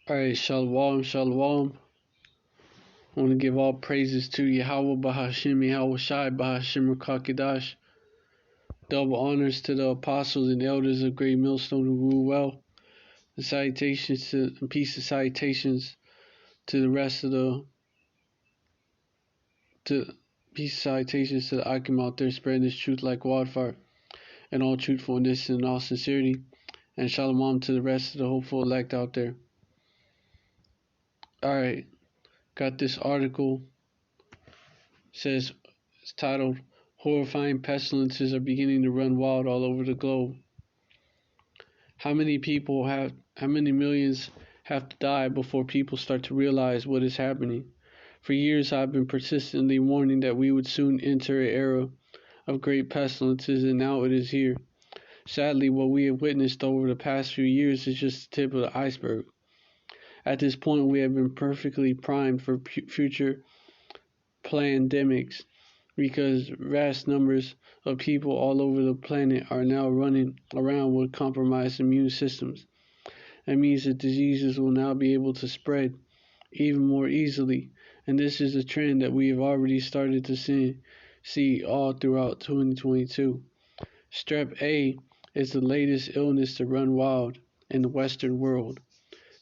Alright, Shalom, Shalom. I want to give all praises to Yahweh Bahashim, Yahweh Shai Bahashim Rakakidash. Double honors to the apostles and elders of Great Millstone who rule well. And salutations to, and peace and salutations to the rest of peace and salutations to the Akim out there spreading this truth like wildfire and all truthfulness and all sincerity. And Shalom to the rest of the hopeful elect out there. Alright, got this article. Says it's titled "Horrifying Pestilences Are Beginning to Run Wild All Over the Globe." How many millions have to die before people start to realize what is happening? For years I've been persistently warning that we would soon enter an era of great pestilences, and now it is here. Sadly, what we have witnessed over the past few years is just the tip of the iceberg. At this point, we have been perfectly primed for future pandemics, because vast numbers of people all over the planet are now running around with compromised immune systems. That means that diseases will now be able to spread even more easily, and this is a trend that we have already started to see all throughout 2022. Strep A is the latest illness to run wild in the Western world.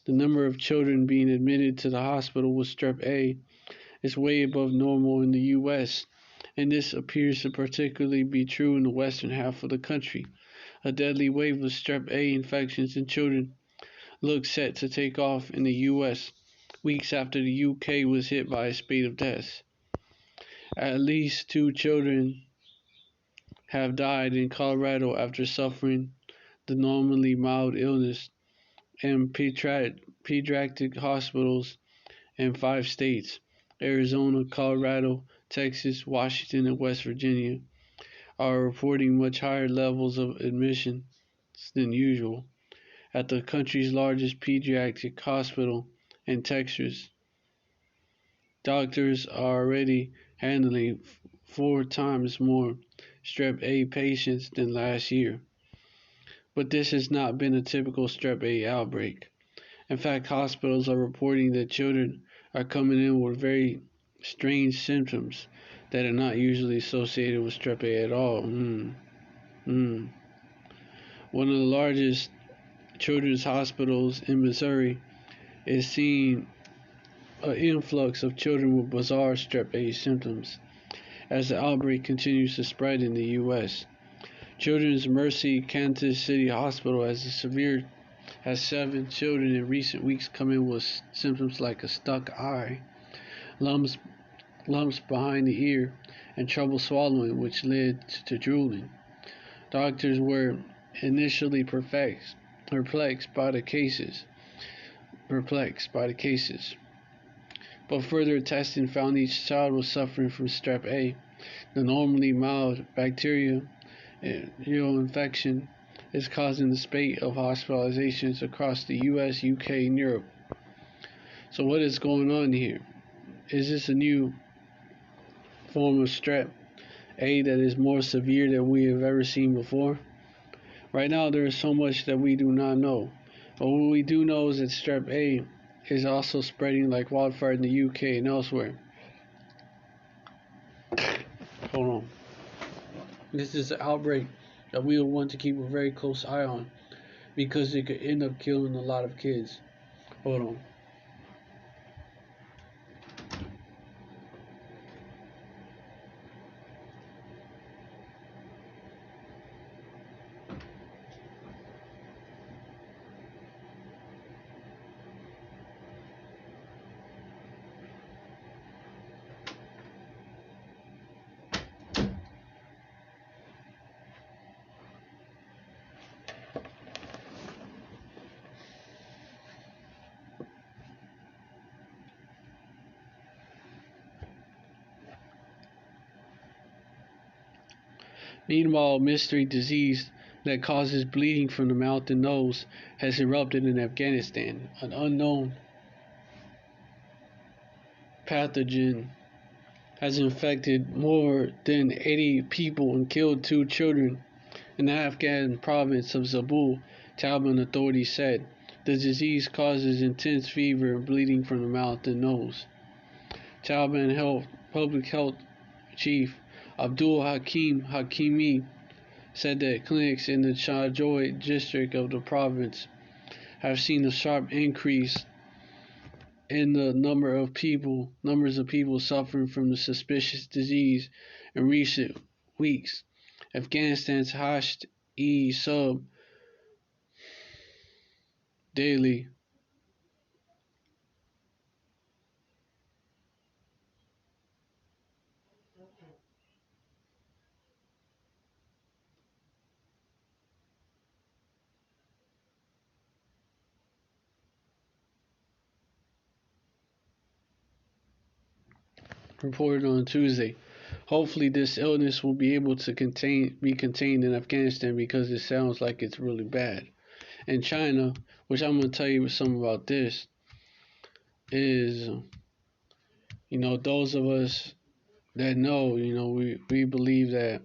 The number of children being admitted to the hospital with Strep A is way above normal in the U.S., and this appears to particularly be true in the western half of the country. A deadly wave of Strep A infections in children looks set to take off in the U.S. weeks after the U.K. was hit by a spate of deaths. At least 2 children have died in Colorado after suffering the normally mild illness, and pediatric hospitals in 5 states, Arizona, Colorado, Texas, Washington, and West Virginia, are reporting much higher levels of admissions than usual. At the country's largest pediatric hospital in Texas, doctors are already handling 4 times more Strep A patients than last year. But this has not been a typical Strep A outbreak. In fact, hospitals are reporting that children are coming in with very strange symptoms that are not usually associated with Strep A at all. One of the largest children's hospitals in Missouri is seeing an influx of children with bizarre Strep A symptoms as the outbreak continues to spread in the U.S. Children's Mercy Kansas City Hospital has 7 children in recent weeks come in with symptoms like a stuck eye, lumps behind the ear, and trouble swallowing, which led to drooling. Doctors were initially perplexed by the cases, but further testing found each child was suffering from Strep A. The normally mild bacterial infection is causing the spate of hospitalizations across the US, UK, and Europe. So what is going on here? Is this a new form of Strep A that is more severe than we have ever seen before? Right now, there is so much that we do not know. But what we do know is that Strep A is also spreading like wildfire in the UK and elsewhere. Hold on. This is an outbreak that we will want to keep a very close eye on, because it could end up killing a lot of kids. Hold on. Meanwhile, a mystery disease that causes bleeding from the mouth and nose has erupted in Afghanistan. An unknown pathogen has infected more than 80 people and killed 2 children in the Afghan province of Zabul, Taliban authorities said. The disease causes intense fever and bleeding from the mouth and nose. Taliban Public Health Chief Abdul Hakim Hakimi said that clinics in the Shahjoy district of the province have seen a sharp increase in the numbers of people suffering from the suspicious disease in recent weeks. Afghanistan's Hashd-e Daily reported on Tuesday. Hopefully, this illness will be able to be contained in Afghanistan because it sounds like it's really bad. In China, which I'm going to tell you something about this, is, those of us that know, we believe that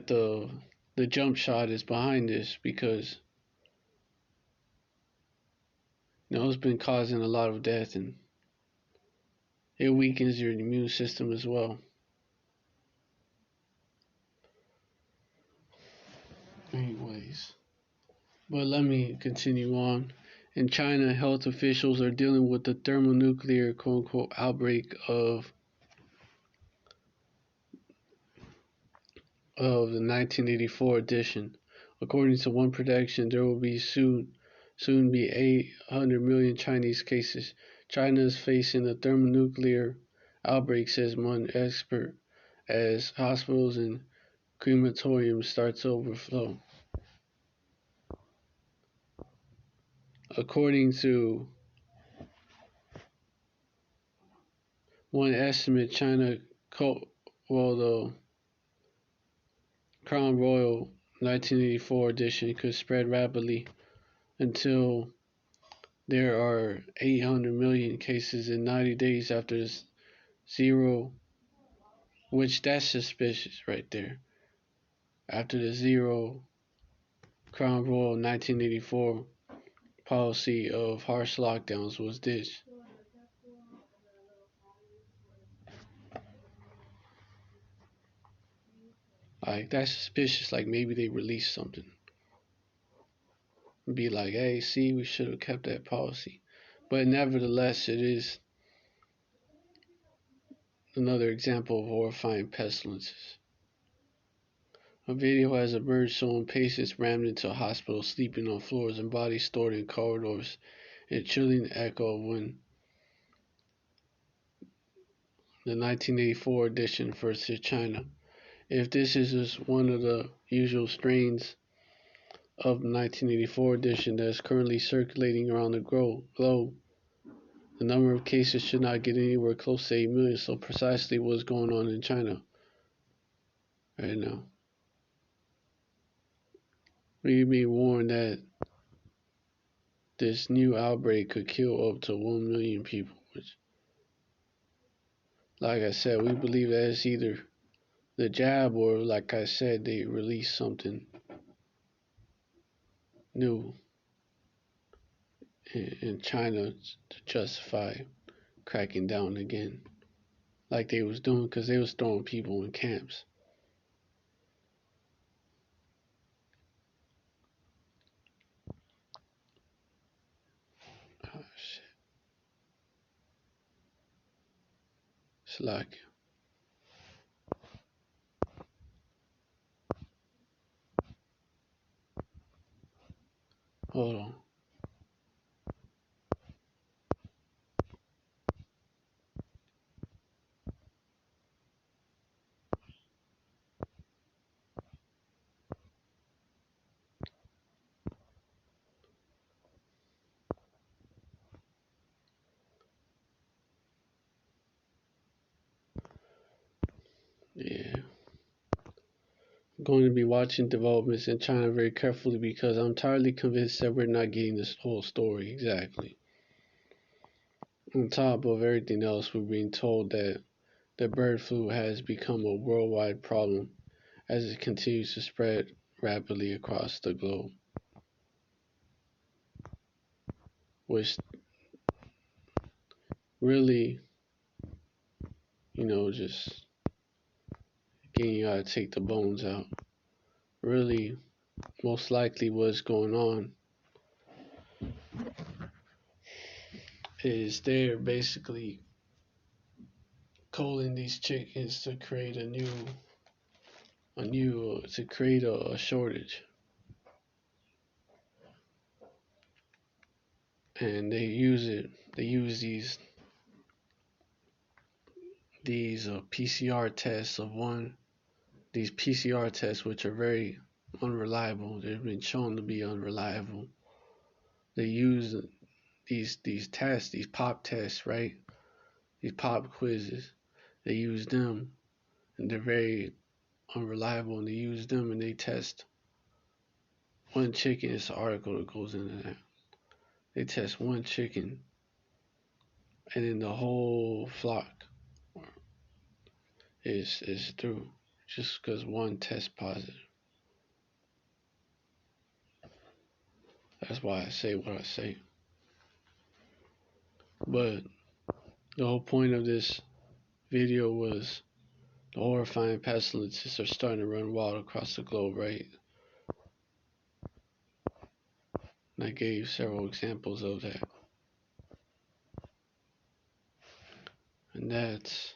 the jump shot is behind this because it's been causing a lot of death and it weakens your immune system as well. Anyways, but let me continue on. In China, health officials are dealing with the thermonuclear quote unquote outbreak of the 1984 edition. According to one projection, there will be soon be 800 million Chinese cases. China is facing a thermonuclear outbreak, says one expert, as hospitals and crematoriums start to overflow. According to one estimate, the Crown Royal 1984 edition could spread rapidly until there are 800 million cases in 90 days after zero, which that's suspicious right there. After the zero Crown Royal 1984 policy of harsh lockdowns was ditched. Like, that's suspicious. Like, maybe they released something. Be like, hey, see, we should have kept that policy. But nevertheless, it is another example of horrifying pestilences. A video has emerged showing patients rammed into a hospital, sleeping on floors, and bodies stored in corridors, a chilling echo of when the 1984 edition first hit China. If this is just one of the usual strains of the 1984 edition that is currently circulating around the globe, the number of cases should not get anywhere close to 8 million, so precisely what's going on in China right now. We've been warned that this new outbreak could kill up to 1 million people, which, like I said, we believe that it's either the jab or, like I said, they release something new in China to justify cracking down again, like they was doing, because they was throwing people in camps. Oh shit! Slack. Hold on. Yeah. I'm going to be watching developments in China very carefully because I'm entirely convinced that we're not getting this whole story exactly. On top of everything else, we're being told that the bird flu has become a worldwide problem as it continues to spread rapidly across the globe. which really, just again, you gotta take the bones out. Really, most likely what's going on is they're basically culling these chickens to create to create a shortage. And they use these PCR tests, which are very unreliable. They've been shown to be unreliable. They use these tests, these pop tests, right? These pop quizzes. They use them, and they're very unreliable. And they use them, and they test one chicken. It's an article that goes into that. They test one chicken, and then the whole flock is through just because one tests positive. That's why I say what I say. But the whole point of this video was the horrifying pestilences are starting to run wild across the globe, right? And I gave several examples of that. And that's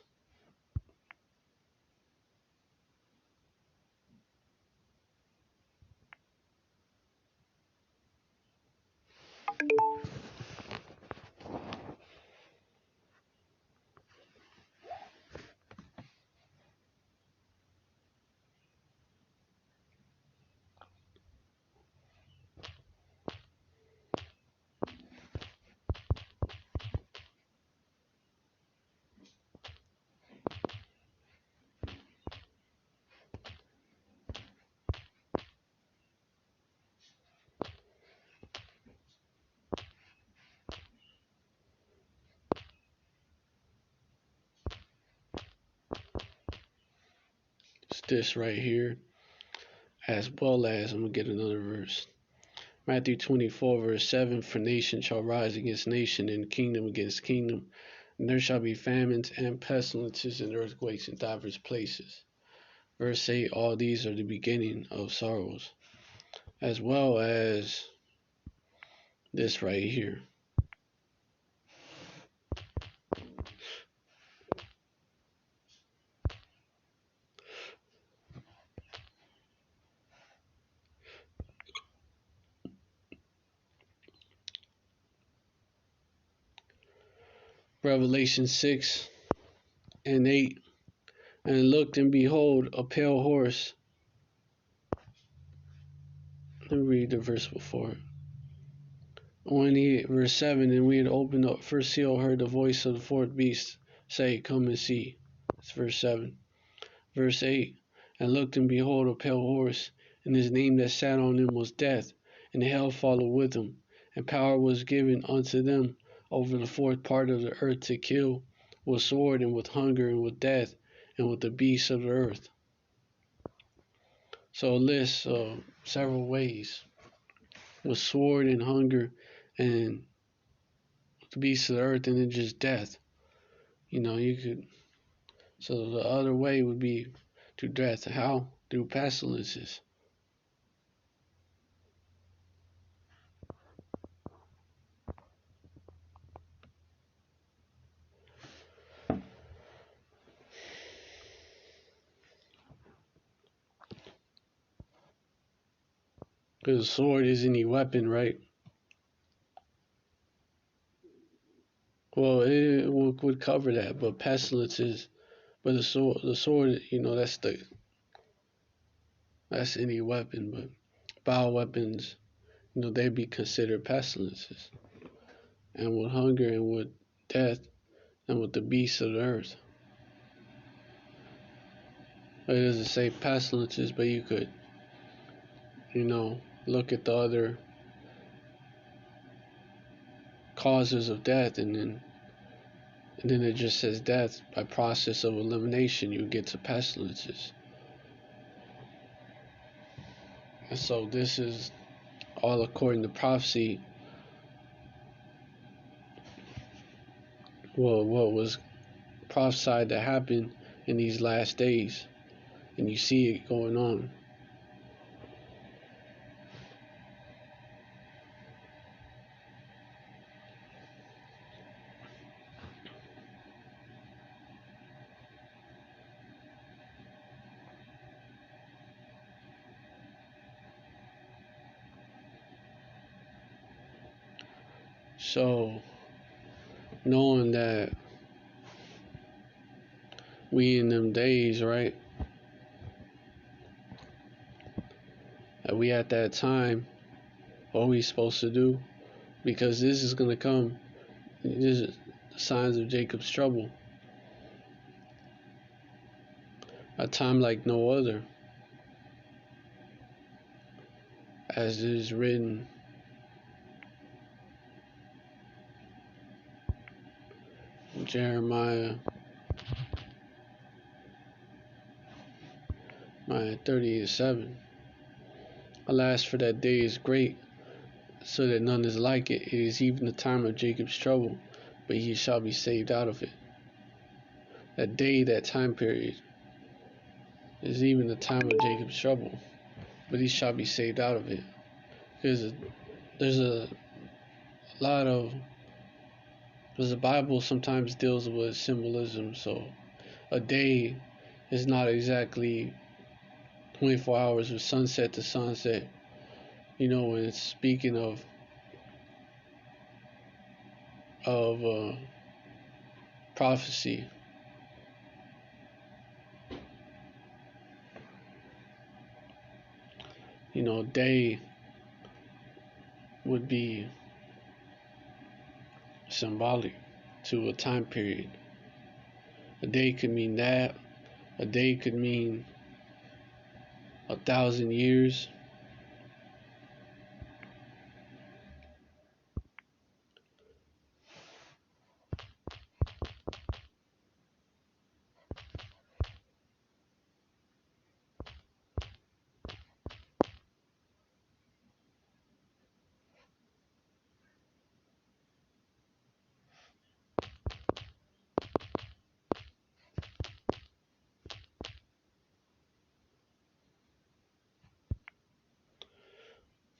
this right here, as well as I'm gonna get another verse. Matthew 24, verse 7, for nation shall rise against nation, and kingdom against kingdom, and there shall be famines and pestilences and earthquakes in divers places. Verse 8, all these are the beginning of sorrows, as well as this right here. Revelation 6 and 8. And looked, and behold, a pale horse. Let me read the verse before it. Verse 7, and we had opened the first seal, heard the voice of the fourth beast say, come and see. It's verse 7. Verse 8, and looked, and behold, a pale horse, and his name that sat on him was Death, and hell followed with him, and power was given unto them over the fourth part of the earth to kill, with sword, and with hunger, and with death, and with the beasts of the earth. So it lists several ways, with sword and hunger, and the beasts of the earth, and then just death. You could. So the other way would be to death. How? Through pestilences. Because the sword is any weapon, right? Well, it would cover that, but pestilences, but the sword, that's any weapon, but bioweapons, they'd be considered pestilences, and with hunger and with death and with the beasts of the earth. It doesn't say pestilences, but you could, look at the other causes of death, and then it just says death by process of elimination. You get to pestilences. And so this is all according to prophecy what was prophesied to happen in these last days, and you see it going on. So, knowing that we in them days, right? That we at that time, what we supposed to do? Because this is gonna come. This is the signs of Jacob's trouble. A time like no other, as it is written. Jeremiah 38:7. Alas, for that day is great, so that none is like it. It is even the time of Jacob's trouble, but he shall be saved out of it. That day, that time period, is even the time of Jacob's trouble, but he shall be saved out of it. Because there's a lot of, because the Bible sometimes deals with symbolism, so a day is not exactly 24 hours from sunset to sunset. You know, when it's speaking of prophecy. You know, day would be symbolic to a time period. A day could mean that. A day could mean 1,000 years.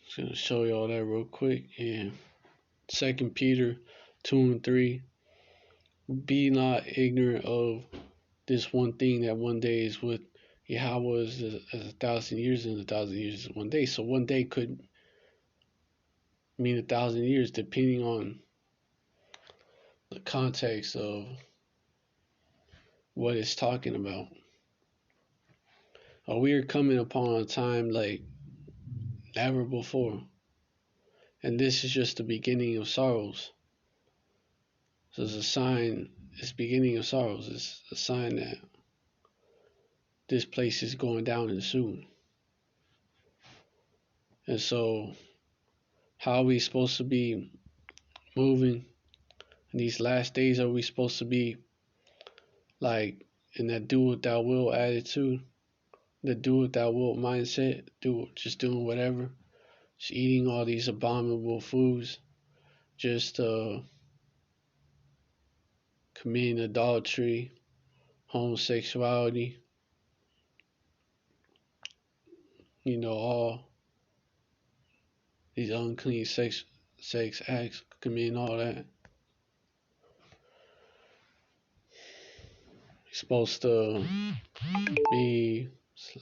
Just gonna show y'all that real quick. Yeah. 2 Peter 2:3. Be not ignorant of this one thing, that one day is with Yahweh as 1,000 years, and 1,000 years is one day. So one day could mean 1,000 years depending on the context of what it's talking about. We are coming upon a time like never before, and this is just the beginning of sorrows. So it's a sign, it's beginning of sorrows. It's a sign that this place is going down and soon. And so, how are we supposed to be moving in these last days? Are we supposed to be like in that do what thou will attitude, the do what thou will mindset, just doing whatever, just eating all these abominable foods, just committing adultery, homosexuality, you know, all these unclean sex acts, committing all that. You're supposed to be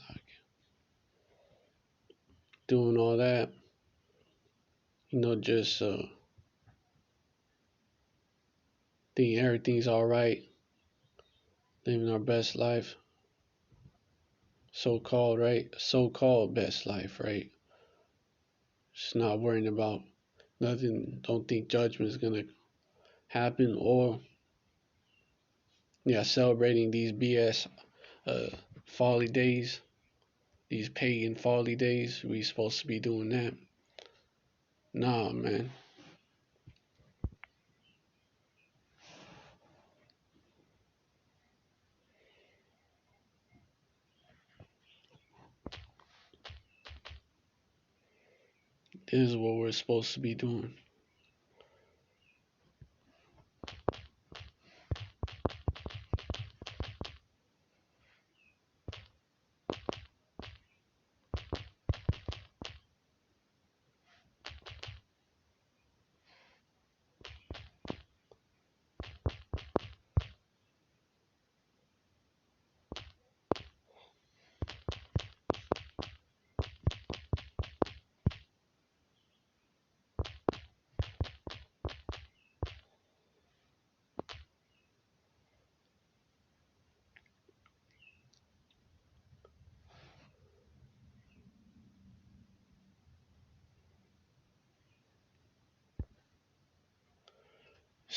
like doing all that, you know, just thinking everything's all right, living our best life, so-called, right? So-called best life, right? Just not worrying about nothing. Don't think judgment is gonna happen, or celebrating these BS folly days, these pagan folly days. We supposed to be doing that. Nah, man. This is what we're supposed to be doing.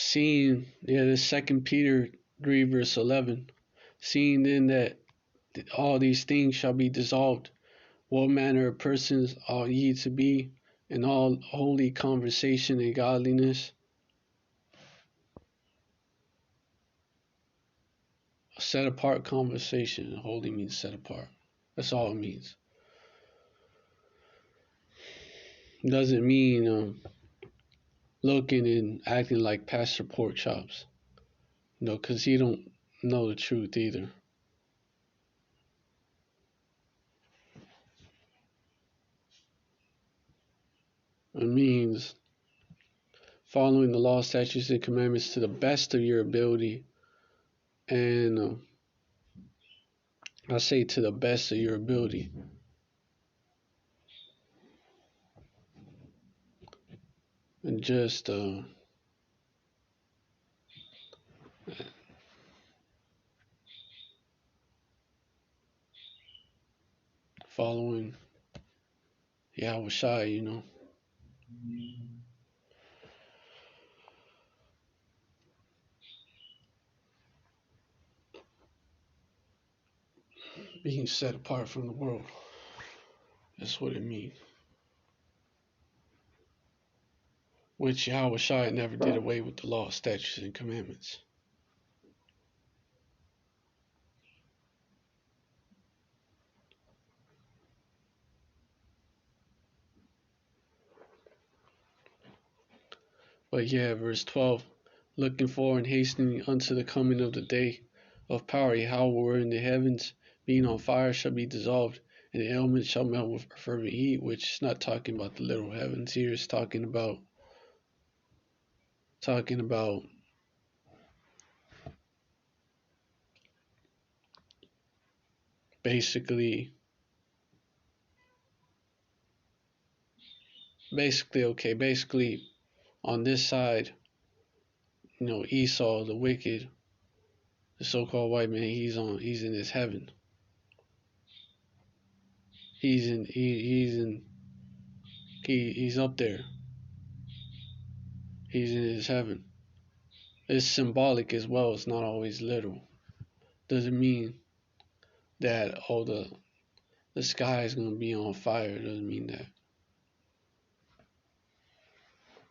Seeing, this 2 Peter 3 verse 11. Seeing then that all these things shall be dissolved, what manner of persons ought ye to be in all holy conversation and godliness? A set apart conversation. Holy means set apart. That's all it means. It doesn't mean looking and acting like Pastor Pork Chops. Because he don't know the truth either. It means following the law, statutes, and commandments to the best of your ability. And I say to the best of your ability. And just following Yahweh Shai, being set apart from the world. That's what it means. Which Yahweh Shai never did away with the law, statutes, and commandments. But yeah, verse 12, looking for and hastening unto the coming of the day of power, Yahweh in the heavens, being on fire, shall be dissolved, and the elements shall melt with fervent heat, which is not talking about the literal heavens here. It's talking about basically on this side, Esau, the wicked, the so-called white man, he's in his heaven. He's up there. He's in his heaven. It's symbolic as well. It's not always literal. Doesn't mean that the sky is gonna be on fire. Doesn't mean that.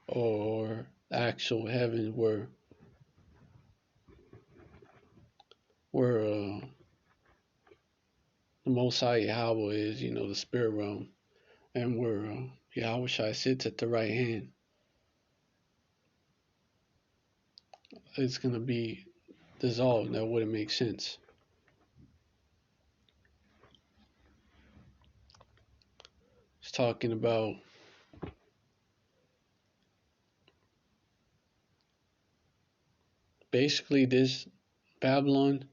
Or actual heaven where the Most High Yahweh is, the spirit realm, and where Yahweh Shai sits at the right hand. It's gonna be dissolved. That wouldn't make sense. It's talking about basically this Babylon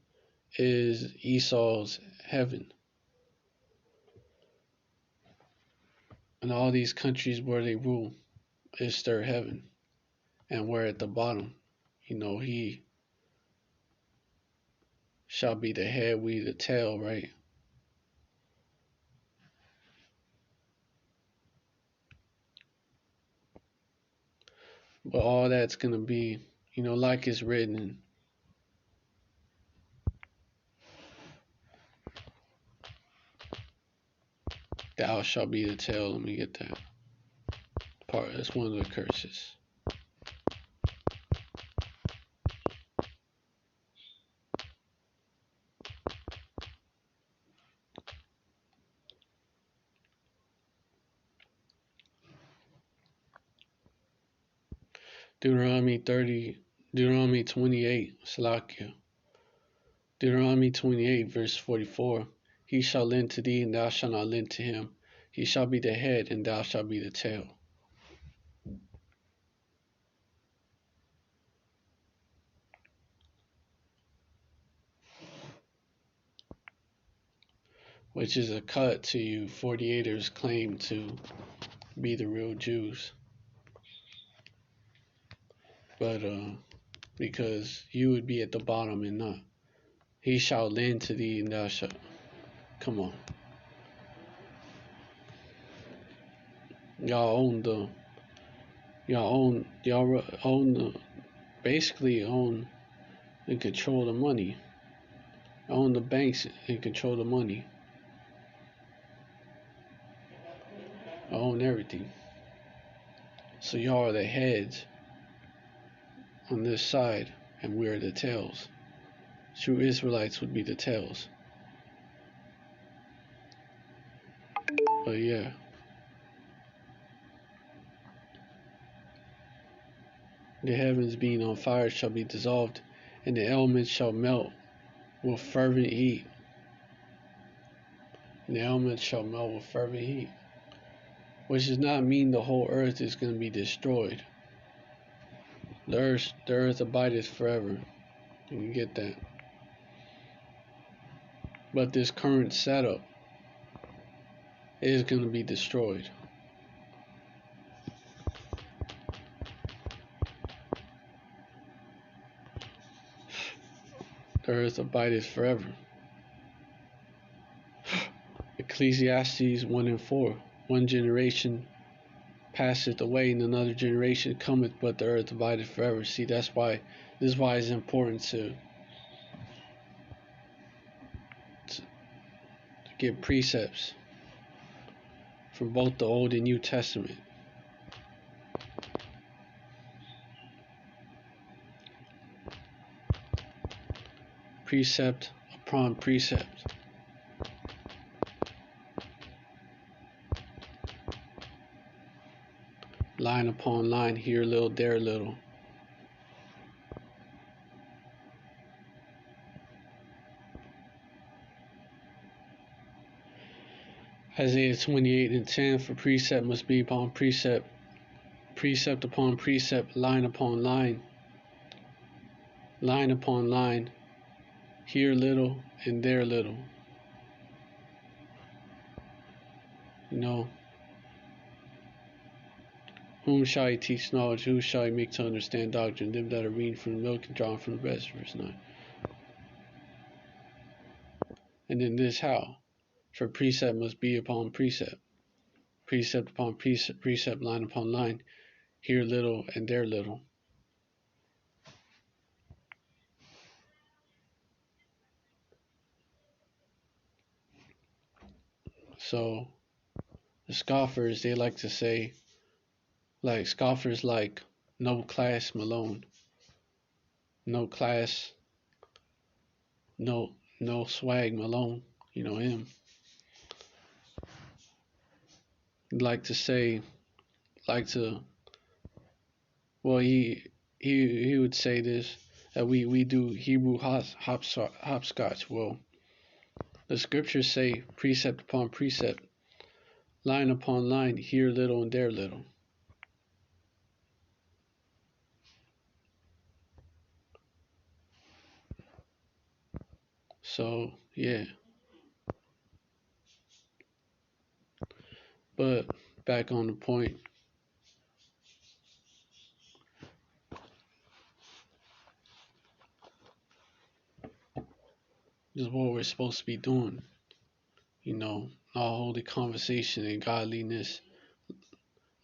is Esau's heaven. And all these countries where they rule is their heaven. And we're at the bottom. He shall be the head, we the tail, right? But all that's going to be, like it's written. Thou shalt be the tail. Let me get that part. That's one of the curses. Deuteronomy 28, Salakia. Deuteronomy 28, verse 44. He shall lend to thee, and thou shalt not lend to him. He shall be the head, and thou shalt be the tail. Which is a cut to you 48ers claim to be the real Jews. But because you would be at the bottom and not. He shall lend to thee, and thou shalt. Come on. Y'all own basically own and control the money, own the banks and control the money, own everything. So y'all are the heads on this side, and we're the tails. True Israelites would be the tails. But yeah. The heavens being on fire shall be dissolved, and the elements shall melt with fervent heat. And the elements shall melt with fervent heat. Which does not mean the whole earth is going to be destroyed. The earth abideth forever. You can get that. But this current setup is going to be destroyed. The earth abideth forever. Ecclesiastes 1 and 4. One generation passeth away, and another generation cometh, but the earth abideth forever. See, this is why it's important to get precepts from both the Old and New Testament. Precept upon precept. Line upon line, here a little, there a little. Isaiah 28 and 10, for precept must be upon precept, precept upon precept, line upon line, line upon line, here little and there little. You know, whom shall he teach knowledge? Who shall he make to understand doctrine? Them that are reading from the milk and drawn from the breast. Verse 9. And then this how? For precept must be upon precept, precept upon precept, precept, line upon line, here little and there little. So the scoffers, they like to say, like scoffers like no class Malone, no class, no swag Malone, you know him. Like to say, well, he would say this, that we do Hebrew hopscotch. Well, the scriptures say precept upon precept, line upon line, here little and there little. So yeah. But back on the point. This is what we're supposed to be doing. You know, all holy conversation and godliness,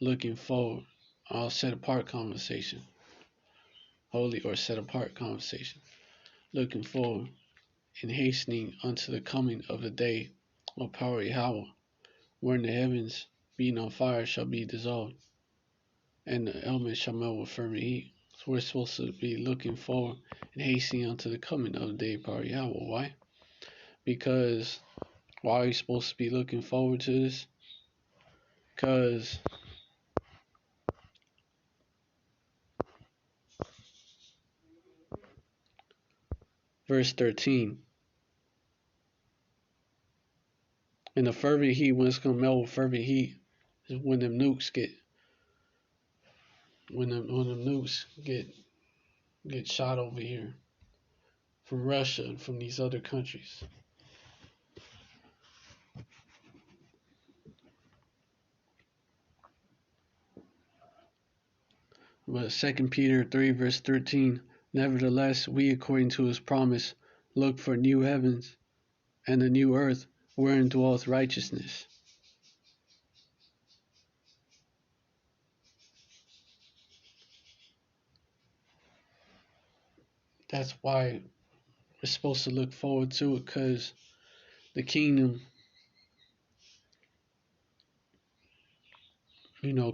looking forward, all set apart conversation, holy or set apart conversation, looking forward and hastening unto the coming of the day of power Yahweh, wherein the heavens being on fire shall be dissolved, and the elements shall melt with fervent heat. So we're supposed to be looking forward and hastening unto the coming of the day of power Yahweh. Why? Because why are you supposed to be looking forward to this? Because verse 13, and the fervent heat, when it's going to melt with fervent heat, is when them nukes get, when them nukes get shot over here from Russia and from these other countries. But 2 Peter 3 verse 13, nevertheless, we according to his promise look for new heavens and a new earth wherein dwelleth righteousness. That's why we're supposed to look forward to it, because the kingdom,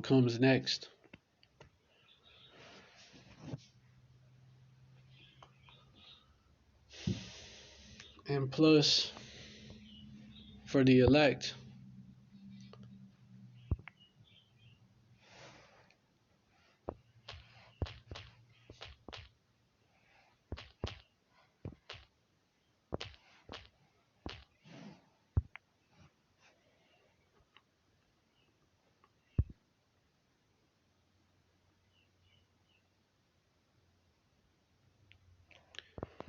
comes next. And plus, for the elect,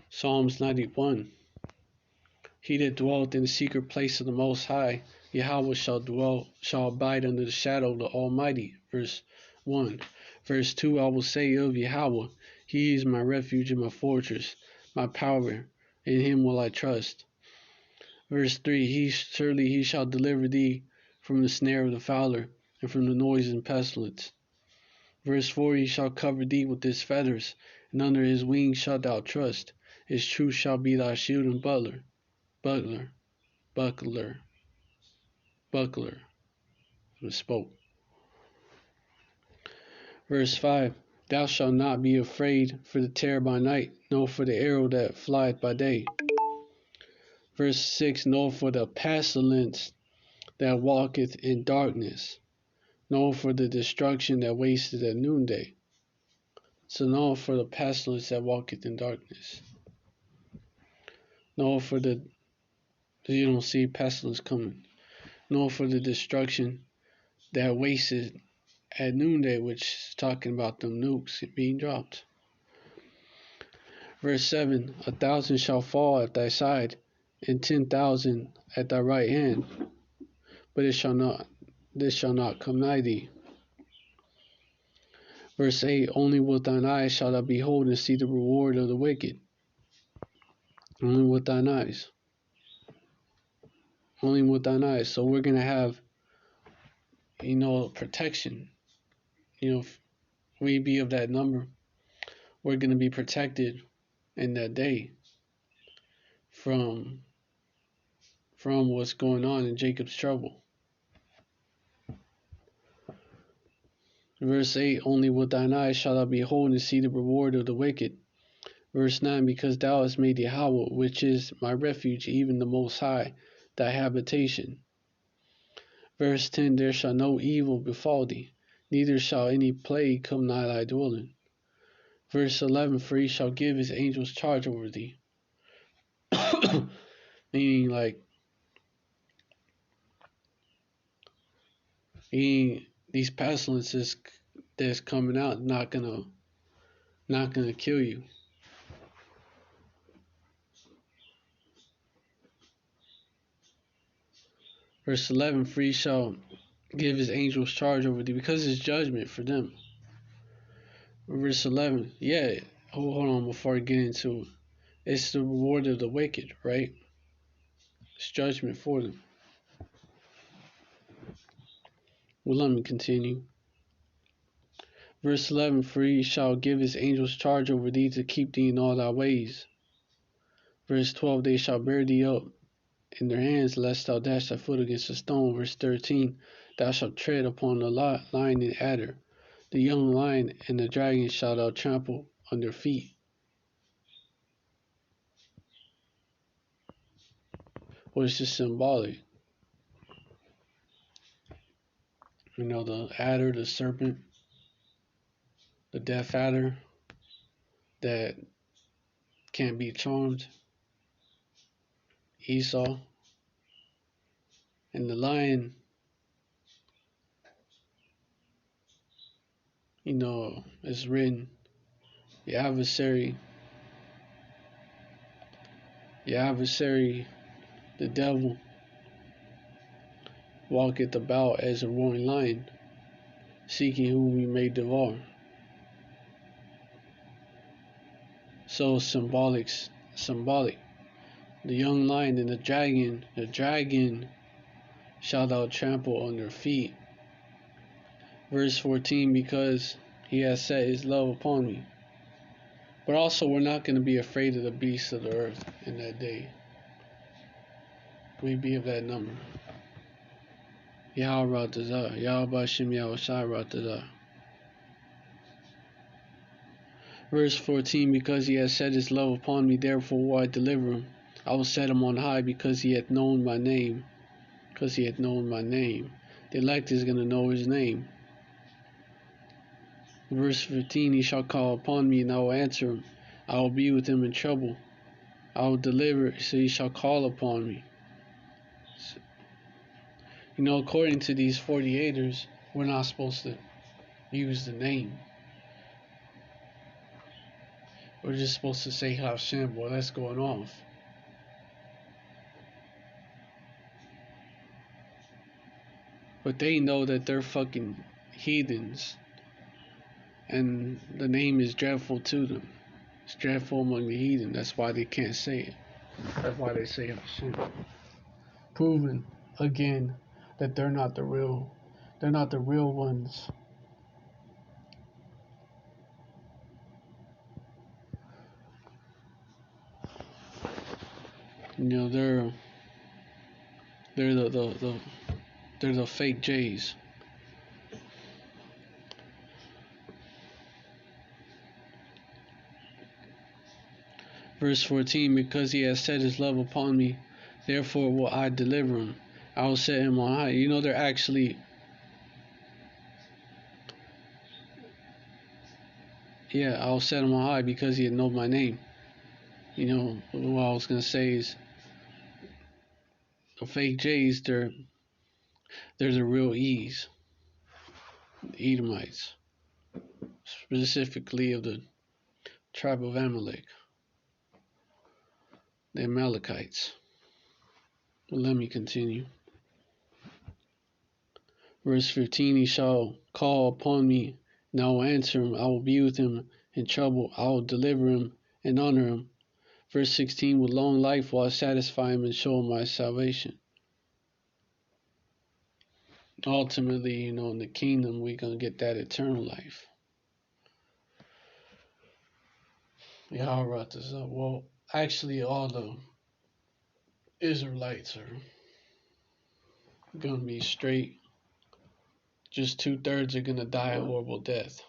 Psalms 91. He that dwelleth in the secret place of the Most High, Yahweh shall abide under the shadow of the Almighty. Verse 1. Verse 2, I will say of Yahweh, He is my refuge and my fortress, my power, in Him will I trust. Verse 3, surely He shall deliver thee from the snare of the fowler, and from the noise and pestilence. Verse 4, He shall cover thee with His feathers, and under His wings shalt thou trust. His truth shall be thy shield and buckler. Misspoke. Verse 5, Thou shalt not be afraid for the terror by night, nor for the arrow that flieth by day. Verse 6, nor for the pestilence that walketh in darkness, nor for the destruction that wasteth at noonday. So nor for the pestilence that walketh in darkness, nor for the, you don't see pestilence coming, nor for the destruction that wasteth at noonday, which is talking about them nukes being dropped. Verse 7, 1,000 shall fall at thy side, and 10,000 at thy right hand, but this shall not come nigh thee. Verse 8, only with thine eyes shalt thou behold and see the reward of the wicked. Only with thine eyes. Only with thine eyes. So we're going to have, protection. If we be of that number, we're going to be protected in that day from what's going on in Jacob's trouble. Verse 8, only with thine eyes shalt thou behold and see the reward of the wicked. Verse 9, because thou hast made Yahweh, which is my refuge, even the Most High, thy habitation. Verse 10, there shall no evil befall thee, neither shall any plague come nigh thy dwelling. Verse 11, for he shall give his angels charge over thee. Meaning these pestilences that's coming out not gonna kill you. Verse 11, for he shall give his angels charge over thee, because it's judgment for them. Verse 11, hold on before I get into it. It's the reward of the wicked, right? It's judgment for them. Well, let me continue. Verse 11, for he shall give his angels charge over thee to keep thee in all thy ways. Verse 12, they shall bear thee up in their hands, lest thou dash thy foot against a stone. Verse 13, thou shalt tread upon the lion and adder. The young lion and the dragon shalt thou trample under feet. Well, it's just symbolic. The adder, the serpent, the deaf adder that can't be charmed, Esau, and the lion, is written, the adversary, the devil, walketh about as a roaring lion, seeking whom he may devour. So symbolic. The young lion and the dragon shalt thou trample under feet. Verse 14, because he has set his love upon me. But also, we're not going to be afraid of the beasts of the earth in that day. We be of that number. Yahweh Ratazah. Yahweh Shem Yahushai Ratazah. Verse 14, because he has set his love upon me, therefore will I deliver him. I will set him on high because he hath known my name. Because he hath known my name. The elect is going to know his name. Verse 15, he shall call upon me and I will answer him. I will be with him in trouble. I will deliver, so he shall call upon me. You know, according to these 48ers, we're not supposed to use the name. We're just supposed to say Hashem. Well, that's going off. But they know that they're fucking heathens. And the name is dreadful to them. It's dreadful among the heathen. That's why they can't say it. That's why they say Hashem. Proving again that they're not the real ones. You know, they're the fake J's. Verse 14, because he has set his love upon me, therefore will I deliver him. I will set him on high. You know, they're actually, I will set him on high because he had known my name. You know, what I was going to say is, the fake J's, they're the real E's. The Edomites. Specifically of the tribe of Amalek. The Amalekites. But let me continue. Verse 15, he shall call upon me, and I will answer him. I will be with him in trouble. I will deliver him and honor him. Verse 16, with long life will I satisfy him and show him my salvation. Ultimately, you know, in the kingdom, we're going to get that eternal life. Yahweh wrote this up. Well, actually, all the Israelites are going to be straight. Just 2/3 are going to die a horrible death.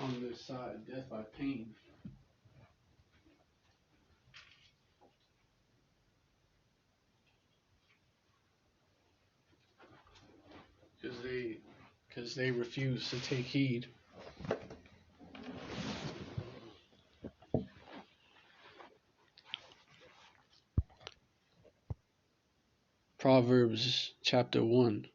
On this side, death by pain. Because they refuse to take heed. Proverbs chapter 1.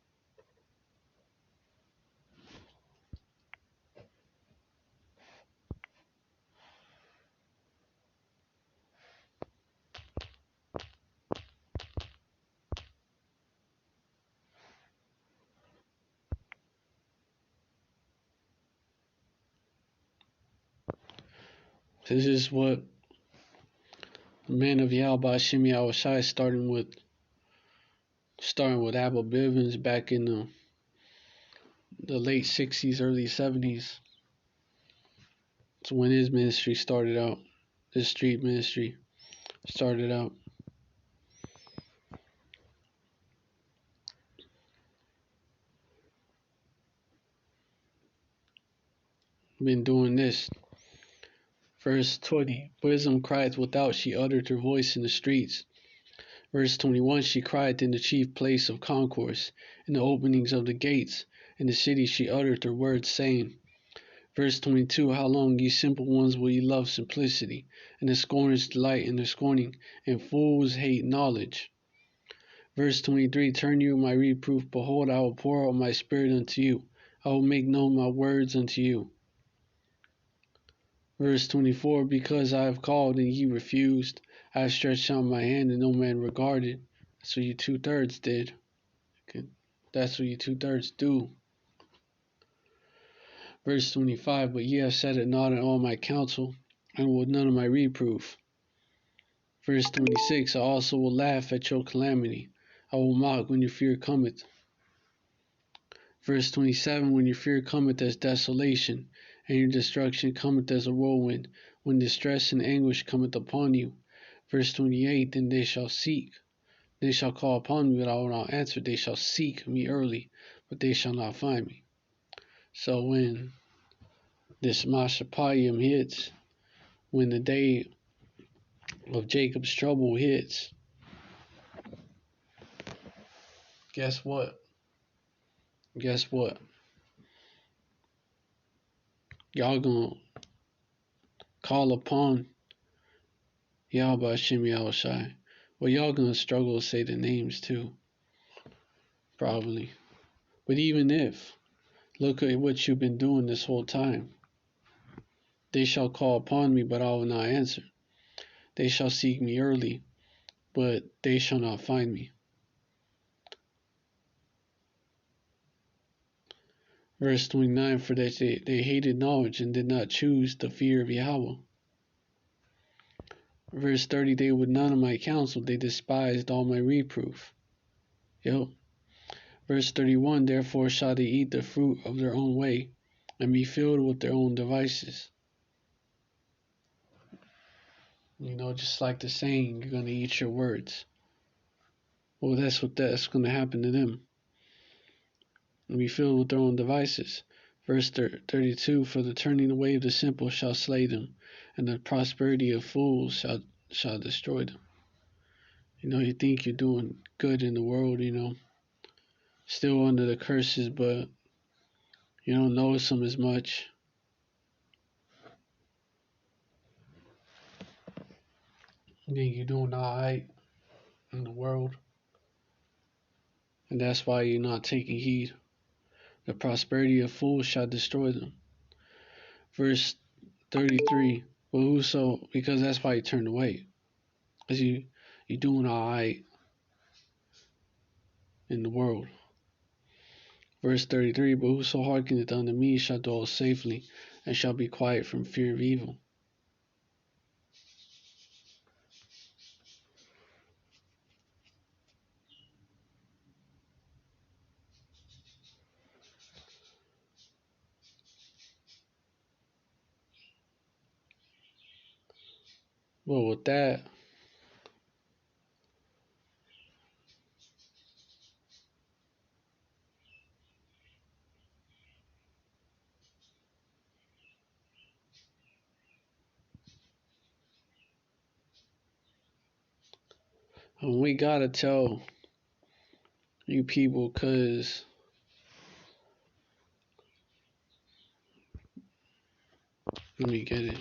This is what the men of Yahweh Shem Yahushai starting with Abel Bivens back in the late 60s, early 70s. It's when his ministry started out. His street ministry started out. Been doing this. Verse 20, wisdom crieth without, she uttered her voice in the streets. Verse 21, she cried in the chief place of concourse, in the openings of the gates. In the city she uttered her words, saying. Verse 22, how long, ye simple ones, will ye love simplicity, and the scorners delight in their scorning, and fools hate knowledge. Verse 23, turn you my reproof, behold, I will pour out my spirit unto you, I will make known my words unto you. Verse 24, because I have called and ye refused, I have stretched out my hand and no man regarded. That's what you 2/3 did. That's what you 2/3 do. Verse 25, but ye have set it not in all my counsel, and with none of my reproof. Verse 26, I also will laugh at your calamity. I will mock when your fear cometh. Verse 27, when your fear cometh as desolation, and your destruction cometh as a whirlwind, when distress and anguish cometh upon you. Verse 28, then they shall seek. They shall call upon me, but I will not answer. They shall seek me early, but they shall not find me. So when this Mashapayim hits, when the day of Jacob's trouble hits, guess what? Guess what? Y'all gonna call upon Yahweh Hashem Yahushai. Well, y'all gonna struggle to say the names too. Probably. But even if, look at what you've been doing this whole time. They shall call upon me, but I will not answer. They shall seek me early, but they shall not find me. Verse 29, for that they hated knowledge and did not choose the fear of Yahweh. Verse 30, they would none of my counsel, they despised all my reproof. Yep. Verse 31, therefore shall they eat the fruit of their own way, and be filled with their own devices. You know, just like the saying, you're going to eat your words. Well, that's going to happen to them. And be filled with their own devices. Verse 32, for the turning away of the simple shall slay them, and the prosperity of fools shall destroy them. You know, you think you're doing good in the world, you know, still under the curses, but you don't notice them as much. You think you're doing alright in the world, and that's why you're not taking heed. The prosperity of fools shall destroy them. Verse 33, but whoso, because that's why you turned away, because you're doing alright in the world. Verse 33, but whoso hearkeneth unto me shall dwell safely, and shall be quiet from fear of evil. Well, with that, we gotta tell you people, cause let me get it.